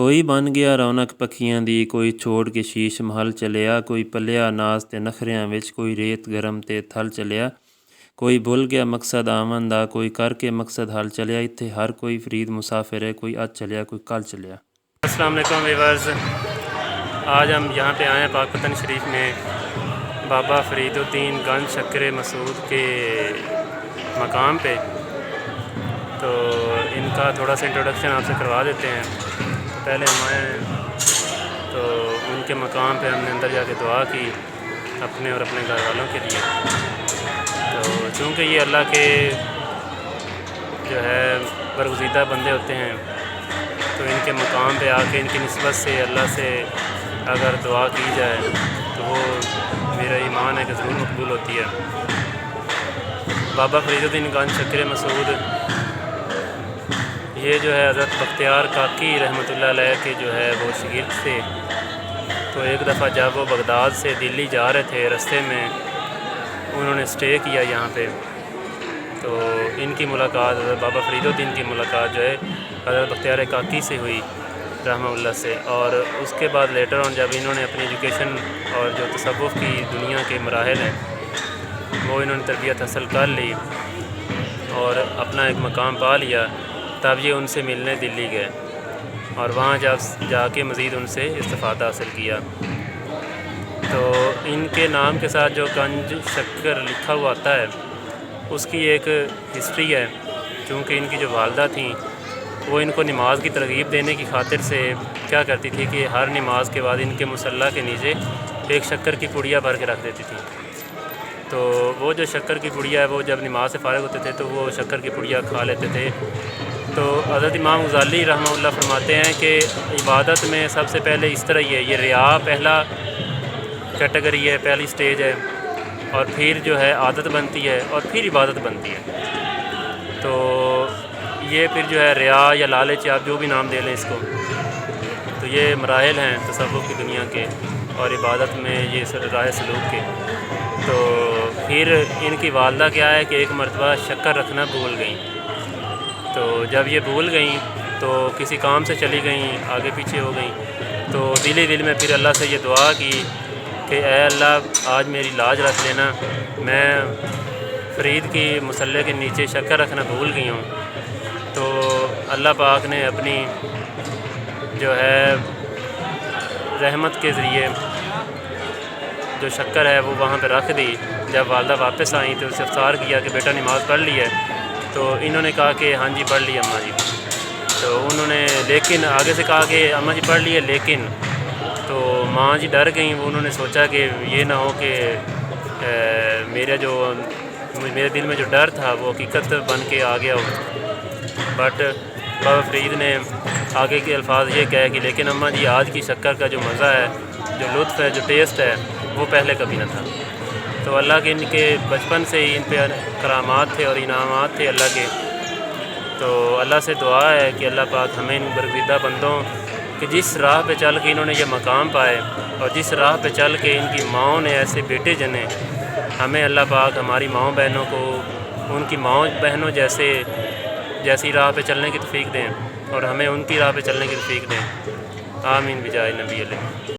ਹੋਈ ਬਣ ਗਿਆ ਰੌਣਕ ਪੱਖੀਆਂ ਦੀ, ਕੋਈ ਛੋੜ ਕੇ ਸ਼ੀਸ਼ ਮਹੱਲ ਚਲਿਆ, ਕੋਈ ਪਲਿਆ ਨਾਜ਼ ਤੇ ਨਖਰਿਆਂ ਵਿੱਚ, ਕੋਈ ਰੇਤ ਗਰਮ ਤੇ ਥਲ ਚਲਿਆ, ਕੋਈ ਭੁੱਲ ਗਿਆ मकसद आमन ਦਾ, ਕੋਈ ਕਰਕੇ मकसद हल चलिया। ਇੱਥੇ हर कोई फरीद मुसाफिर है, कोई आज चलिया कोई कल चलिया। अस्सलाम वालेकुम व्यूअर्स, आज हम यहाँ पे आए हैं पाकपतन शरीफ में बाबा फरीदुद्दीन गंज शक्कर मसूद के मकाम पे। तो इनका थोड़ा सा इंट्रोडक्शन आपसे करवा देते हैं। पहले हम आए हैं तो उनके मकाम पे हमने अंदर जाके दुआ की अपने और अपने घर वालों के लिए। तो चूँकि ये अल्लाह के जो है बरगुज़ीदा बंदे होते हैं, तो इनके मकाम पे आके इनकी निस्बत से अल्लाह से अगर दुआ की जाए तो वो मेरा ईमान है कि ज़रूर मकबूल होती है। बाबा फरीदुद्दीन गंज शक्कर मसूद ये जो है हज़रत बख्तियार काकी रहमतुल्लाह अलैह के जो है वो शागिर्द थे। तो एक दफ़ा जब वो बगदाद से दिल्ली जा रहे थे, रस्ते में उन्होंने स्टे किया यहाँ पे। तो इनकी मुलाकात बाबा फरीदुद्दीन की मुलाकात जो है हज़रत बख्तियार काकी से हुई रहमतुल्लाह से। और उसके बाद लेटर ऑन जब इन्होंने अपनी एजुकेशन और जो तसव्वुफ़ की दुनिया के मराहिल हैं वो इन्होंने तरबियत हासिल कर ली और अपना एक मकाम पा लिया, तब ये उनसे मिलने दिल्ली गए और वहाँ जब जाके मज़ीद उनसे इस्तिफ़ादा हासिल किया। तो इनके नाम के साथ जो गंज शक्कर लिखा हुआ आता है उसकी एक हिस्ट्री है। चूँकि इनकी जो वालदा थी वो इनको नमाज की तरगीब देने की खातिर से क्या करती थी कि हर नमाज के बाद इनके मुसल्ला के नीचे एक शक्कर की पुड़िया भर के रख देती थी। तो वो जो शक्कर की पुड़िया है वो जब नमाज से फ़ारिग होते थे तो वो शक्कर की पुड़िया खा लेते थे। तो हज़रत इमाम गज़ाली रहमतुल्लाह फरमाते हैं कि इबादत में सबसे पहले इस तरह ही है, ये रिया पहला कैटेगरी है, पहली स्टेज है, और फिर जो है आदत बनती है और फिर इबादत बनती है। तो ये फिर जो है रिया या लालच, आप जो भी नाम दे लें इसको, तो ये मराहिल हैं तसव्वुफ़ की दुनिया के और इबादत में ये राह सलूक के। तो फिर इनकी वालदा क्या है कि एक मरतबा शक्कर रखना भूल गई। तो जब ये भूल गई तो किसी काम से चली गई, आगे पीछे हो गई। तो दिल ही दिल में फिर अल्लाह से ये दुआ की कि ऐ अल्लाह आज मेरी लाज रख लेना, मैं फरीद की मुसल्ले के नीचे शक्कर रखना भूल गई हूँ। तो अल्लाह पाक ने अपनी जो है रहमत के ज़रिए जो शक्कर है वो वहाँ पे रख दी। जब वालदा वापस आई तो उससे इफ्तार किया कि बेटा नमाज़ पढ़ ली है। तो इन्होंने कहा कि हाँ जी पढ़ ली अम्मा जी। तो उन्होंने लेकिन आगे से कहा कि अम्मा जी पढ़ ली है लेकिन, तो माँ जी डर गई। उन्होंने सोचा कि ये ना हो कि मेरे दिल में जो डर था वो हकीकत बन के आ गया हो। बट बाबा फरीद ने आगे के अल्फाज ये कहे कि लेकिन अम्मा जी आज की शक्कर का जो मज़ा है, जो लुत्फ़ है, जो टेस्ट है, वो पहले कभी ना था। तो अल्लाह के इनके बचपन से ही इन पे करामात थे और इनामात थे अल्लाह के। तो अल्लाह से दुआ है कि अल्लाह पाक हमें इन बरगुज़ीदा बंदों कि जिस राह पे चल के इन्होंने ये मकाम पाए और जिस राह पे चल के इनकी माँओं ने ऐसे बेटे जने, हमें अल्लाह पाक हमारी माँओं बहनों को उनकी माँओं बहनों जैसी राह पे चलने की तौफ़ीक दें और हमें उनकी राह पे चलने की तौफ़ीक दें। आमीन बिजाए नबी अलैहि।